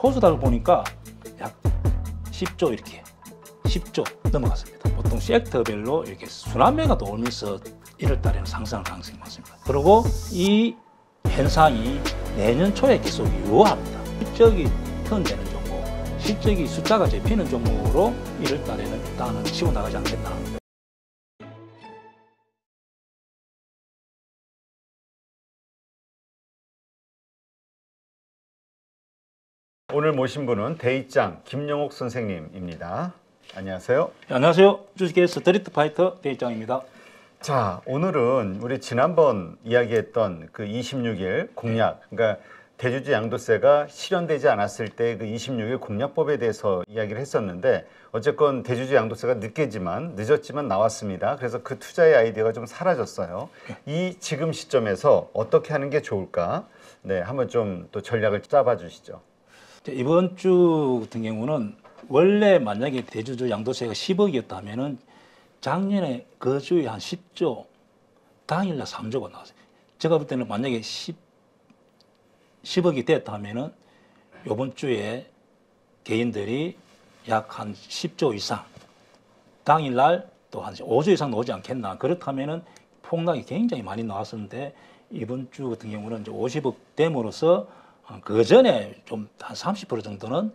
코스닥을 보니까 약 10조 이렇게 10조 넘어갔습니다. 보통 섹터별로 이렇게 순환매가 돌면서 1월 달에는 상승할 가능성이 많습니다. 그리고 이 현상이 내년 초에 계속 유효합니다. 실적이 턴되는 종목, 실적이 숫자가 잡히는 종목으로 1월 달에는 일단은 치고 나가지 않겠나. 오늘 모신 분은 대입장 김영옥 선생님입니다. 안녕하세요. 네, 안녕하세요. 주식의 스트리트 파이터 대입장입니다. 자, 오늘은 우리 지난번 이야기했던 그 26일 공약, 그러니까 대주주 양도세가 실현되지 않았을 때 그 26일 공약법에 대해서 이야기를 했었는데, 어쨌건 대주주 양도세가 늦었지만 나왔습니다. 그래서 그 투자의 아이디어가 좀 사라졌어요. 이 지금 시점에서 어떻게 하는 게 좋을까? 네, 한번 좀 또 전략을 짜봐 주시죠. 이번 주 같은 경우는 원래 만약에 대주주 양도세가 10억이었다면은 작년에 그 주에 한 10조, 당일날 3조가 나왔어요. 제가 볼 때는 만약에 10억이 됐다면은 이번 주에 개인들이 약 한 10조 이상, 당일날 또 한 5조 이상 나오지 않겠나. 그렇다면은 폭락이 굉장히 많이 나왔었는데, 이번 주 같은 경우는 이제 50억 됨으로써 그 전에 좀 한 30% 정도는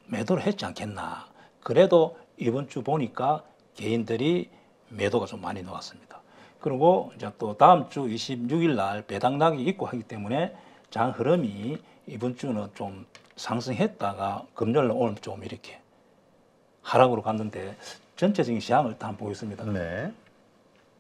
매도를 했지 않겠나. 그래도 이번 주 보니까 개인들이 매도가 좀 많이 나왔습니다. 그리고 이제 또 다음 주 26일 날 배당락이 있고 하기 때문에 장 흐름이 이번 주는 좀 상승했다가 금요일 날 오늘 좀 이렇게 하락으로 갔는데, 전체적인 시장을 일단 보겠습니다. 네.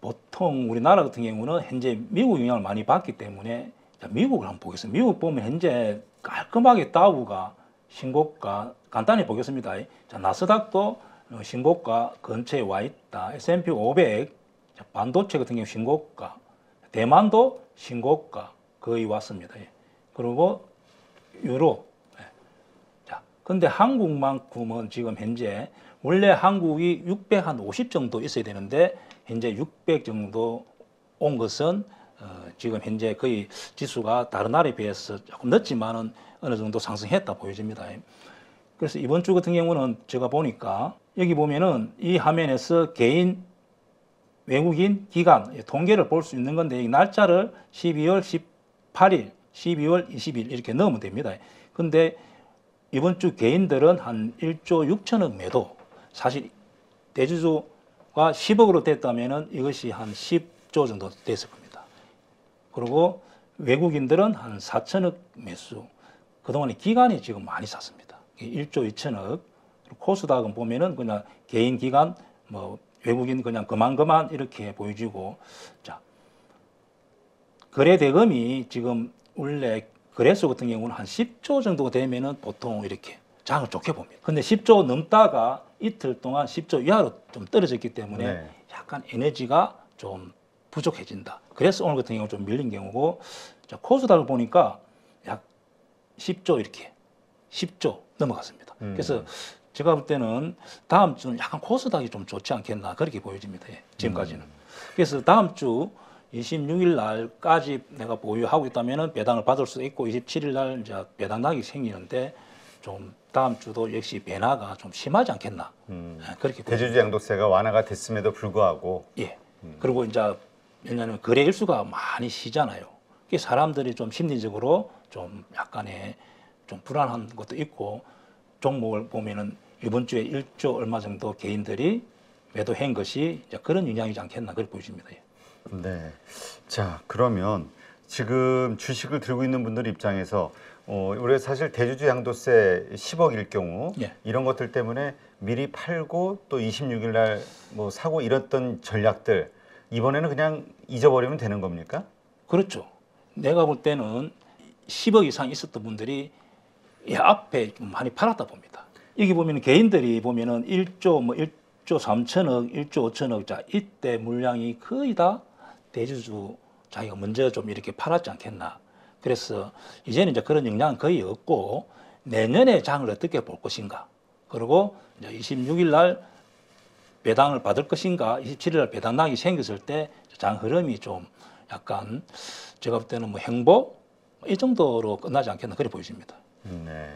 보통 우리나라 같은 경우는 현재 미국 영향을 많이 받기 때문에 미국을 한번 보겠습니다. 미국 보면 현재 깔끔하게 다우가 신고가, 간단히 보겠습니다. 자, 나스닥도 신고가 근처에 와 있다. S&P 500, 반도체 같은 경우 신고가, 대만도 신고가 거의 왔습니다. 그리고 유로. 자, 근데 한국만큼은 지금 현재 원래 한국이 650 정도 있어야 되는데 현재 600 정도 온 것은 지금 현재 거의 지수가 다른 나라에 비해서 조금 늦지만은 어느 정도 상승했다 보여집니다. 그래서 이번 주 같은 경우는 제가 보니까 여기 보면은 이 화면에서 개인, 외국인, 기관 통계를 볼 수 있는 건데, 이 날짜를 12월 18일, 12월 20일 이렇게 넣으면 됩니다. 근데 이번 주 개인들은 한 1조 6천억 매도, 사실 대주주가 10억으로 됐다면은 이것이 한 10조 정도 됐을 겁니다. 그리고 외국인들은 한 4천억 매수. 그동안에 기관이 지금 많이 샀습니다. 1조 2천억. 코스닥은 보면은 그냥 개인, 기관, 뭐 외국인 그냥 그만 이렇게 보여지고, 자, 거래 대금이 지금 원래 거래소 같은 경우는 한 10조 정도 되면은 보통 이렇게 장을 좋게 봅니다. 근데 10조 넘다가 이틀 동안 10조 이하로 좀 떨어졌기 때문에 네. 약간 에너지가 좀 부족해진다. 그래서 오늘 같은 경우 좀 밀린 경우고, 자, 코스닥을 보니까 약 10조 이렇게 10조 넘어갔습니다. 그래서 제가 볼 때는 다음 주는 약간 코스닥이 좀 좋지 않겠나 그렇게 보여집니다. 지금까지는. 그래서 다음 주 26일 날까지 내가 보유하고 있다면은 배당을 받을 수 있고 27일 날 이제 배당락이 생기는데, 좀 다음 주도 역시 변화가 좀 심하지 않겠나 그렇게 보여집니다. 대주주 양도세가 완화가 됐음에도 불구하고, 예. 그리고 이제 왜냐하면 거래 일수가 많이 쉬잖아요. 그게 사람들이 좀 심리적으로 좀 약간의 좀 불안한 것도 있고, 종목을 보면은 이번 주에 1조 얼마 정도 개인들이 매도한 것이 이제 그런 영향이지 않겠나 그렇게 보여집니다. 네. 자, 그러면 지금 주식을 들고 있는 분들 입장에서 우리가 사실 대주주 양도세 10억일 경우 예. 이런 것들 때문에 미리 팔고 또 26일 날 뭐 사고 이랬던 전략들 이번에는 그냥 잊어버리면 되는 겁니까? 그렇죠. 내가 볼 때는 10억 이상 있었던 분들이 이 앞에 좀 많이 팔았다 봅니다. 여기 보면 개인들이 보면은 1조 1조 3천억, 1조 5천억, 자, 이때 물량이 거의 다 대주주 자기가 먼저 좀 이렇게 팔았지 않겠나. 그래서 이제는 이제 그런 영향은 거의 없고, 내년에 장을 어떻게 볼 것인가. 그리고 이제 26일 날 배당을 받을 것인가, 27일 날 배당락이 생겼을 때 장 흐름이 좀 약간 제가 볼 때는 뭐 행보 이 정도로 끝나지 않겠나 그렇게 보여집니다. 네,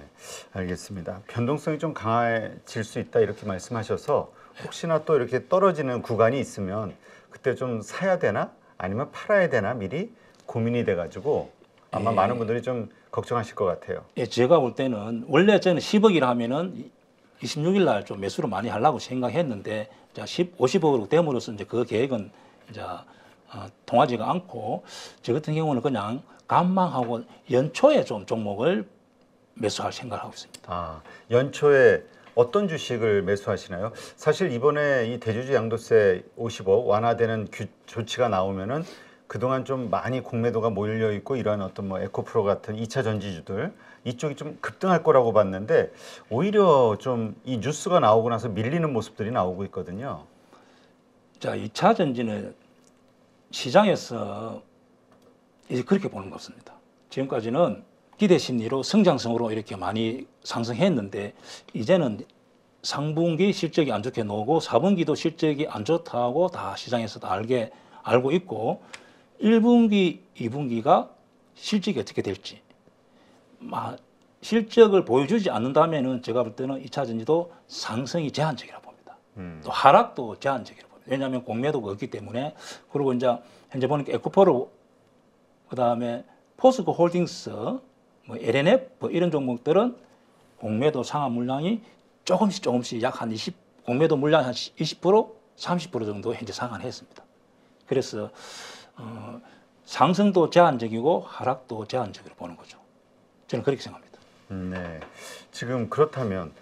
알겠습니다. 변동성이 좀 강해질 수 있다 이렇게 말씀하셔서 혹시나 또 이렇게 떨어지는 구간이 있으면 그때 좀 사야 되나 아니면 팔아야 되나 미리 고민이 돼가지고 아마 많은 분들이 좀 걱정하실 것 같아요. 예, 제가 볼 때는 원래 저는 10억이라 하면은 26일 날 좀 매수를 많이 하려고 생각했는데 자 50억으로 됨으로써 이제 그 계획은 이제 통하지가 않고 저 같은 경우는 그냥 관망하고 연초에 좀 종목을 매수할 생각을 하고 있습니다. 아, 연초에 어떤 주식을 매수하시나요? 사실 이번에 이 대주주 양도세 50억 완화되는 조치가 나오면은 그동안 좀 많이 공매도가 몰려 있고 이러한 어떤 뭐 에코프로 같은 2차 전지주들 이쪽이 좀 급등할 거라고 봤는데 오히려 좀 이 뉴스가 나오고 나서 밀리는 모습들이 나오고 있거든요. 자, 2차 전지는 시장에서 이제 그렇게 보는 것 같습니다. 지금까지는 기대 심리로 성장성으로 이렇게 많이 상승했는데 이제는 상분기 실적이 안 좋게 나오고 4분기도 실적이 안 좋다고 다 시장에서 다 알고 있고 1분기, 2분기가 실적이 어떻게 될지 실적을 보여주지 않는다면은 제가 볼 때는 2차 전지도 상승이 제한적이라고 봅니다. 또 하락도 제한적이라고 봅니다. 왜냐하면 공매도가 없기 때문에 그리고 이제 현재 보니까 에코프로 그다음에 포스코 홀딩스 뭐 LNF 이런 종목들은 공매도 상한 물량이 조금씩 약 한 20 공매도 물량 한 20% 30% 정도 현재 상한했습니다. 그래서 상승도 제한적이고 하락도 제한적으로 보는 거죠. 저는 그렇게 생각합니다. 네. 지금 그렇다면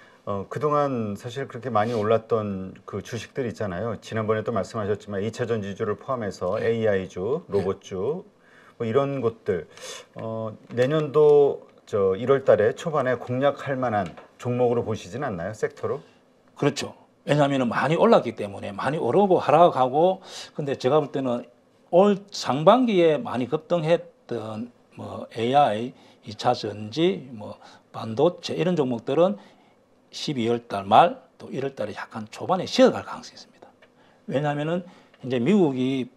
그동안 사실 그렇게 많이 올랐던 그 주식들 있잖아요. 지난번에도 말씀하셨지만 2차 전지주를 포함해서 AI주, 로봇주 뭐 이런 것들 내년도 저 1월 달에 초반에 공략할 만한 종목으로 보시진 않나요? 섹터로? 그렇죠. 왜냐하면 많이 올랐기 때문에 많이 오르고 하락하고 근데 제가 볼 때는 올 상반기에 많이 급등했던 뭐 AI, 2차 전지, 뭐 반도체 이런 종목들은 12월 달 말 또 1월 달에 약간 초반에 쉬어갈 가능성이 있습니다. 왜냐하면은 이제 미국이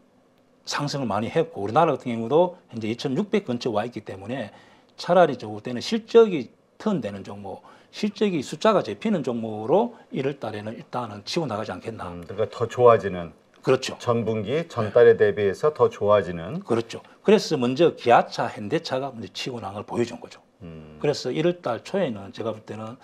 상승을 많이 했고 우리나라 같은 경우도 현재 2,600 근처 와 있기 때문에 차라리 저볼 때는 실적이 턴되는 종목, 실적이 숫자가 잡히는 종목으로 1월 달에는 일단은 치고 나가지 않겠나. 그러니까 더 좋아지는 그렇죠. 전분기 전달에 대비해서 더 좋아지는 그렇죠. 그래서 먼저 기아차, 현대차가 먼저 치고 나간 걸 보여준 거죠. 그래서 1월 달 초에는 제가 볼 때는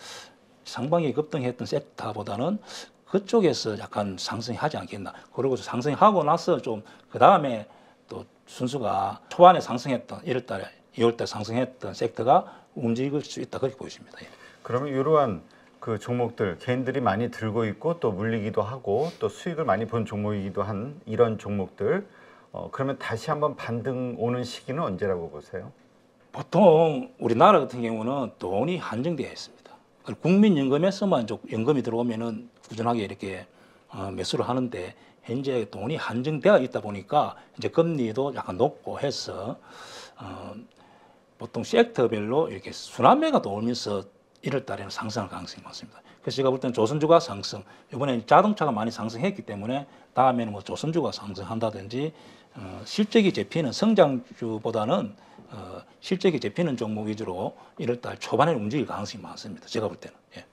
상반기 급등했던 섹터보다는 그쪽에서 약간 상승하지 않겠나. 그리고 상승하고 나서 좀 그 다음에 또 순수가 초반에 상승했던 1월 달에 2월 달 상승했던 섹터가 움직일 수 있다 그렇게 보여집니다. 예. 그러면 이러한 그 종목들 개인들이 많이 들고 있고 또 물리기도 하고 또 수익을 많이 본 종목이기도 한 이런 종목들 그러면 다시 한번 반등 오는 시기는 언제라고 보세요? 보통 우리나라 같은 경우는 돈이 한정되어 있습니다. 국민연금에서만 연금이 들어오면은 꾸준하게 이렇게 매수를 하는데 현재 돈이 한정되어 있다 보니까 이제 금리도 약간 높고 해서 보통 섹터별로 이렇게 순환매가 돌면서 1월 달에는 상승할 가능성이 많습니다. 그래서 제가 볼 때는 조선주가 상승, 이번에 자동차가 많이 상승했기 때문에 다음에는 뭐 조선주가 상승한다든지 실적이 잡히는 성장주보다는 실적이 잡히는 종목 위주로 1월 달 초반에 움직일 가능성이 많습니다. 제가 볼 때는. 예.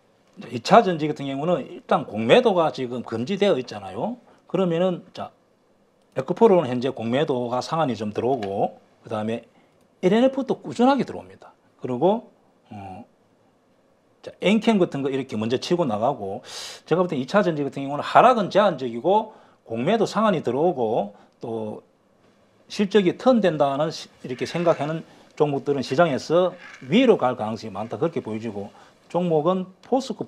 2차 전지 같은 경우는 일단 공매도가 지금 금지되어 있잖아요. 그러면은 자 에코프로는 현재 공매도가 상한이 좀 들어오고 그다음에 LNF도 꾸준하게 들어옵니다. 그리고 엔캠 같은 거 이렇게 먼저 치고 나가고 제가 볼 때 2차 전지 같은 경우는 하락은 제한적이고 공매도 상한이 들어오고 또 실적이 턴된다는 이렇게 생각하는 종목들은 시장에서 위로 갈 가능성이 많다 그렇게 보여지고 종목은 포스코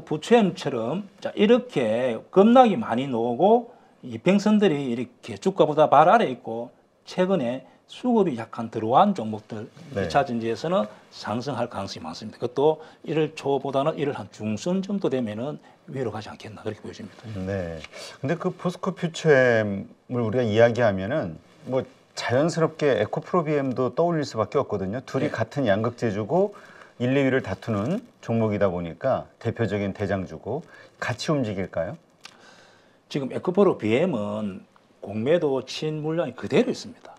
부추엠처럼 이렇게 급락이 많이 나오고 이평선들이 이렇게 주가보다 발 아래 있고 최근에 수급이 약간 들어온 종목들 네. 2차 전지에서는 상승할 가능성이 많습니다. 그것도 1월 초보다는 1월 한 중순 정도 되면은 위로 가지 않겠나 그렇게 보여집니다. 네. 근데 그 포스코 퓨처엠을 우리가 이야기하면은 뭐 자연스럽게 에코프로비엠도 떠올릴 수밖에 없거든요. 둘이 네. 같은 양극재주고 1, 2위를 다투는 종목이다 보니까 대표적인 대장주고 같이 움직일까요? 지금 에코프로 BM은 공매도 친 물량이 그대로 있습니다.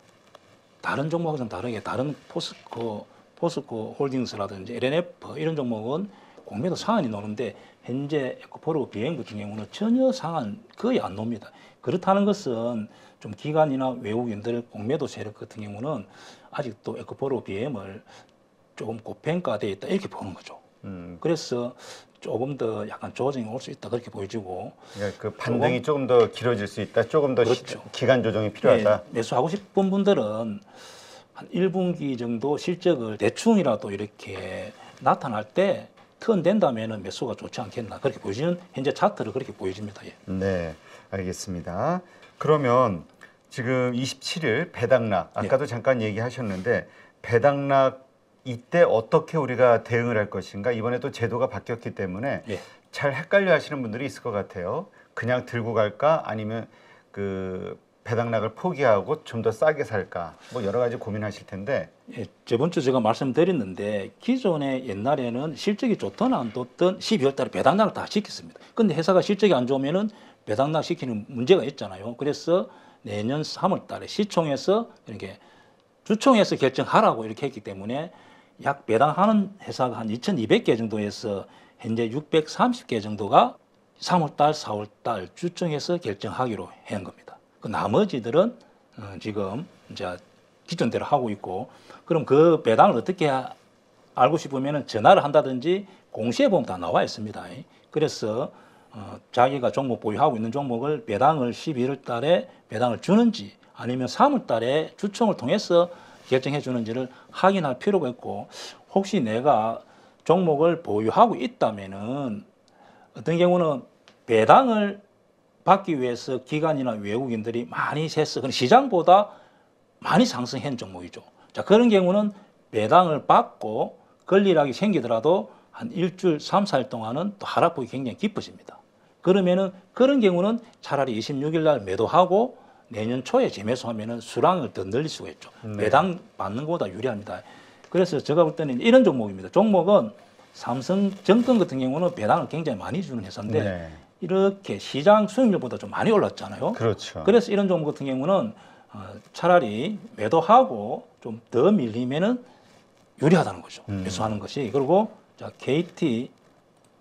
다른 종목하고는 다르게 다른 포스코 포스코 홀딩스라든지 LNF 이런 종목은 공매도 상한이 노는데 현재 에코프로 비행 같은 경우는 전혀 상한 거의 안 놉니다. 그렇다는 것은 좀 기관이나 외국인들 공매도 세력 같은 경우는 아직도 에코프로 BM을 조금 고평가되어 있다 이렇게 보는 거죠. 그래서 조금 더 약간 조정이 올 수 있다 그렇게 보여지고 그러니까 그 반등이 조금 더 길어질 수 있다. 조금 더 그렇죠. 기간 조정이 필요하다. 매수하고 싶은 분들은 한 1분기 정도 실적을 대충이라도 이렇게 나타날 때 턴된다면 매수가 좋지 않겠나 그렇게 보여지는 현재 차트를 그렇게 보여집니다. 예. 네, 알겠습니다. 그러면 지금 27일 배당락 아까도 잠깐 얘기하셨는데 배당락 이때 어떻게 우리가 대응을 할 것인가 이번에 또 제도가 바뀌었기 때문에 예. 잘 헷갈려 하시는 분들이 있을 것 같아요. 그냥 들고 갈까 아니면 그 배당락을 포기하고 좀 더 싸게 살까 뭐 여러 가지 고민하실 텐데 예, 저번 주 제가 말씀드렸는데 기존에 옛날에는 실적이 좋든 안 좋든 12월 달에 배당락을 다 시켰습니다. 근데 회사가 실적이 안 좋으면은 배당락 시키는 문제가 있잖아요. 그래서 내년 3월 달에 시총에서 이렇게 주총에서 결정하라고 이렇게 했기 때문에 약 배당하는 회사가 한 2,200개 정도에서 현재 630개 정도가 3월 달, 4월 달 주총에서 결정하기로 한 겁니다. 그 나머지들은 지금 이제 기존대로 하고 있고 그럼 그 배당을 어떻게 알고 싶으면 전화를 한다든지 공시에 보면 다 나와 있습니다. 그래서 자기가 종목 보유하고 있는 종목을 배당을 11월 달에 배당을 주는지 아니면 3월 달에 주총을 통해서 결정해 주는지를 확인할 필요가 있고 혹시 내가 종목을 보유하고 있다면은 어떤 경우는 배당을 받기 위해서 기관이나 외국인들이 많이 샜어. 그럼 시장보다 많이 상승한 종목이죠. 자, 그런 경우는 배당을 받고 권리락이 생기더라도 한 일주일, 3, 4일 동안은 또 하락폭이 굉장히 깊어집니다. 그러면은 그런 경우는 차라리 26일 날 매도하고 내년 초에 재매수하면은 수량을 더 늘릴 수가 있죠. 배당 받는 것보다 유리합니다. 그래서 제가 볼 때는 이런 종목입니다. 종목은 삼성증권 같은 경우는 배당을 굉장히 많이 주는 회사인데 이렇게 시장 수익률보다 좀 많이 올랐잖아요. 그렇죠. 그래서 이런 종목 같은 경우는 차라리 매도하고 좀 더 밀리면은 유리하다는 거죠. 매수하는 것이. 그리고 자, KT,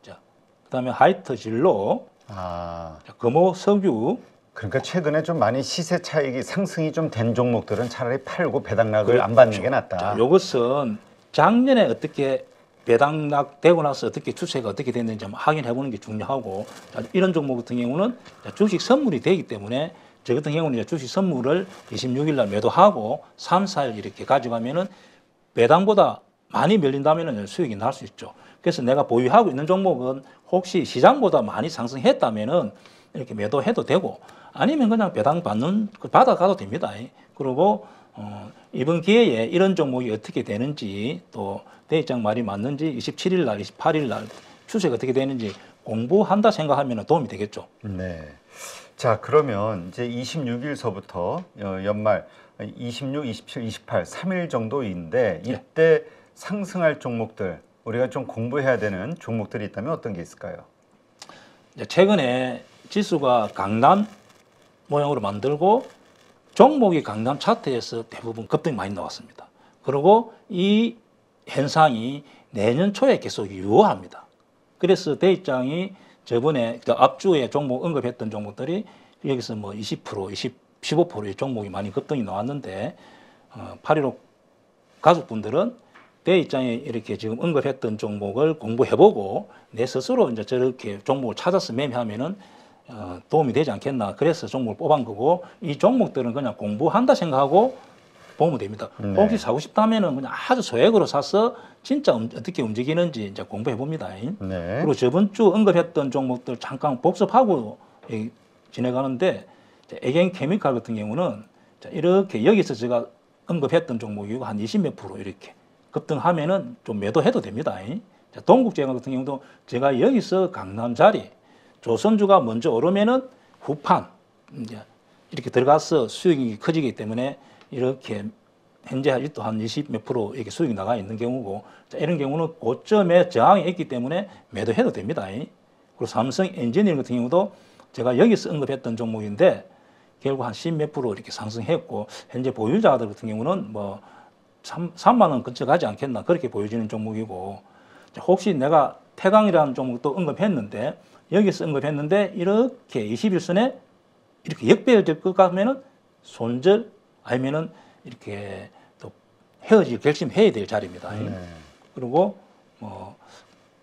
자, 그다음에 하이트 진로, 자, 금호 석유. 그러니까 최근에 좀 많이 시세 차익이 상승이 좀 된 종목들은 차라리 팔고 배당락을 안 받는 게 낫다. 자, 이것은 작년에 어떻게 배당락 되고 나서 어떻게 추세가 어떻게 됐는지 한번 확인해 보는 게 중요하고 자, 이런 종목 같은 경우는 주식 선물이 되기 때문에 저 같은 경우는 이제 주식 선물을 26일 날 매도하고 3, 4일 이렇게 가져가면은 배당보다 많이 밀린다면은 수익이 날 수 있죠. 그래서 내가 보유하고 있는 종목은 혹시 시장보다 많이 상승했다면은 이렇게 매도해도 되고 아니면 그냥 배당 받아가도 됩니다. 그리고 이번 기회에 이런 종목이 어떻게 되는지 또 대입장 말이 맞는지 27일 날, 28일 날 추세가 어떻게 되는지 공부한다 생각하면 도움이 되겠죠. 네. 자, 그러면 이제 26일서부터 연말 26, 27, 28, 3일 정도인데 이때 상승할 종목들 우리가 좀 공부해야 되는 종목들이 있다면 어떤 게 있을까요? 최근에 지수가 강남 모양으로 만들고 종목이 강남 차트에서 대부분 급등이 많이 나왔습니다. 그리고 이 현상이 내년 초에 계속 유효합니다. 그래서 대입장이 저번에 앞주에 종목 언급했던 종목들이 여기서 뭐 20%, 15%의 종목이 많이 급등이 나왔는데 8.15 가족분들은 대입장에 이렇게 지금 언급했던 종목을 공부해보고 내 스스로 이제 저렇게 종목을 찾아서 매매하면은 도움이 되지 않겠나. 그래서 종목을 뽑은 거고 이 종목들은 그냥 공부한다 생각하고 보면 됩니다. 혹시 사고 싶다면은 그냥 아주 소액으로 사서 진짜 어떻게 움직이는지 이제 공부해 봅니다. 그리고 저번 주 언급했던 종목들 잠깐 복습하고 지나가는데 에겐 케미칼 같은 경우는 이렇게 여기서 제가 언급했던 종목이고 한 20몇 프로 이렇게 급등하면은 좀 매도해도 됩니다. 동국제약 같은 경우도 제가 여기서 강남 자리 조선주가 먼저 오르면은 후판 이제 이렇게 들어가서 수익이 커지기 때문에 이렇게 현재 아직도 한 20 몇 프로 이렇게 수익이 나가 있는 경우고 이런 경우는 고점에 저항이 있기 때문에 매도해도 됩니다. 그리고 삼성 엔지니어링 같은 경우도 제가 여기서 언급했던 종목인데 결국 한 10 몇 프로 이렇게 상승했고 현재 보유자들 같은 경우는 뭐 3만 원 근처 가지 않겠나 그렇게 보여지는 종목이고 혹시 내가 태강이라는 종목도 언급했는데 여기서 언급했는데 이렇게 21선에 이렇게 역배열 것 같으면은 손절 아니면은 이렇게 또 헤어질 결심해야 될 자리입니다. 네. 그리고 뭐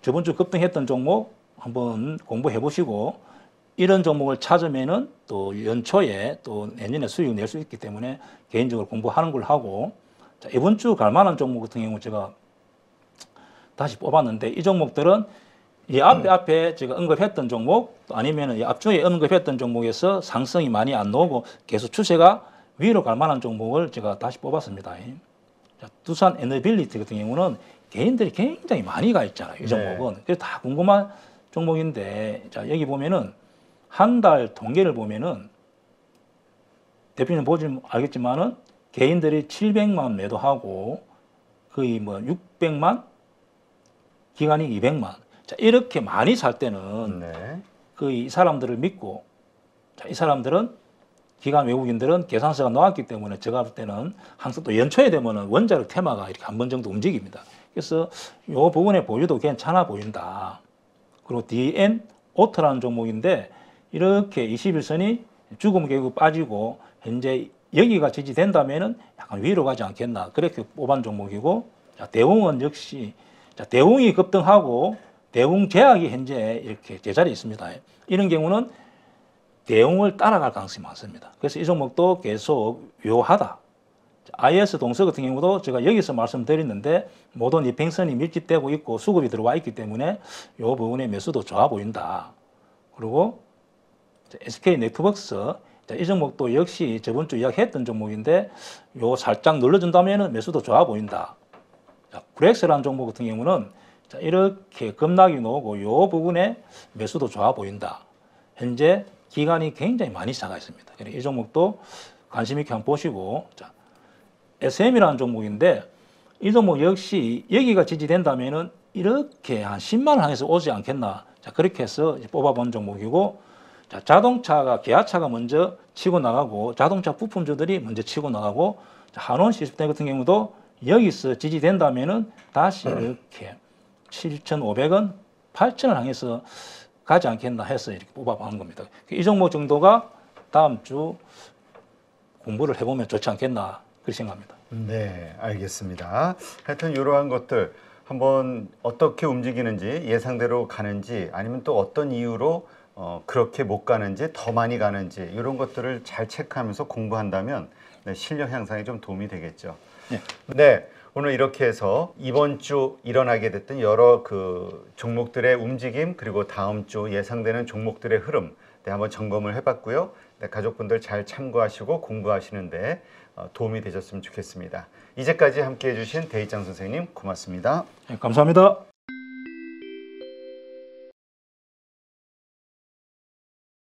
저번 주 급등했던 종목 한번 공부해 보시고 이런 종목을 찾으면은 또 연초에 또 내년에 수익을 낼 수 있기 때문에 개인적으로 공부하는 걸 하고 자, 이번 주 갈 만한 종목 같은 경우 제가 다시 뽑았는데 이 종목들은 이 앞에 제가 언급했던 종목 또 아니면은 이 앞주에 언급했던 종목에서 상승이 많이 안 나오고 계속 추세가 위로 갈 만한 종목을 제가 다시 뽑았습니다. 자, 두산 에너빌리티 같은 경우는 개인들이 굉장히 많이 가 있잖아요. 이 종목은. 그래서 다 궁금한 종목인데 자, 여기 보면은 한 달 통계를 보면은 대표님 보시면 알겠지만은 개인들이 700만 매도하고 거의 뭐 600만 기관이 200만. 자, 이렇게 많이 살 때는 네. 거의 이 사람들을 믿고 자, 이 사람들은 기관 외국인들은 계산서가 나왔기 때문에 제가 볼 때는 항상 또 연초에 되면은 원자력 테마가 이렇게 한 번 정도 움직입니다. 그래서 요 부분에 보유도 괜찮아 보인다. 그리고 DN 오토라는 종목인데 이렇게 21선이 죽음 계획 빠지고 현재 여기가 지지된다면은 약간 위로 가지 않겠나 그렇게 뽑은 종목이고 자, 대웅은 역시 자, 대웅이 급등하고 대웅 제약이 현재 이렇게 제자리에 있습니다. 이런 경우는 대웅을 따라갈 가능성이 많습니다. 그래서 이 종목도 계속 묘하다. IS 동서 같은 경우도 제가 여기서 말씀드렸는데 모든 이평선이 밀집되고 있고 수급이 들어와 있기 때문에 이 부분의 매수도 좋아 보인다. 그리고 SK 네트워크스 이 종목도 역시 저번 주 이야기했던 종목인데 요 살짝 눌러준다면 매수도 좋아 보인다. 구렉스라는 종목 같은 경우는 이렇게 급락이 나오고 요 부분에 매수도 좋아 보인다. 현재 기간이 굉장히 많이 차가 있습니다. 그래서 이 종목도 관심 있게 한번 보시고 자, SM이라는 종목인데 이 종목 역시 여기가 지지된다면은 이렇게 한 10만 원 향해서 오지 않겠나. 자, 그렇게 해서 뽑아본 종목이고 자, 자동차가 기아차가 먼저 치고 나가고 자동차 부품주들이 먼저 치고 나가고 자, 한원 시스템 같은 경우도 여기서 지지된다면은 다시 이렇게 7,500원, 8,000원 향해서 가지 않겠나 해서 이렇게 뽑아보는 겁니다. 이 종목 정도가 다음 주 공부를 해보면 좋지 않겠나 그렇게 생각합니다. 네, 알겠습니다. 하여튼 이러한 것들 한번 어떻게 움직이는지 예상대로 가는지 아니면 또 어떤 이유로 그렇게 못 가는지 더 많이 가는지 이런 것들을 잘 체크하면서 공부한다면 네, 실력 향상에 좀 도움이 되겠죠. 네. 네, 오늘 이렇게 해서 이번 주 일어나게 됐던 여러 그 종목들의 움직임 그리고 다음 주 예상되는 종목들의 흐름 네, 한번 점검을 해봤고요. 네, 가족분들 잘 참고하시고 공부하시는데 도움이 되셨으면 좋겠습니다. 이제까지 함께해 주신 대희장 선생님 고맙습니다. 네, 감사합니다.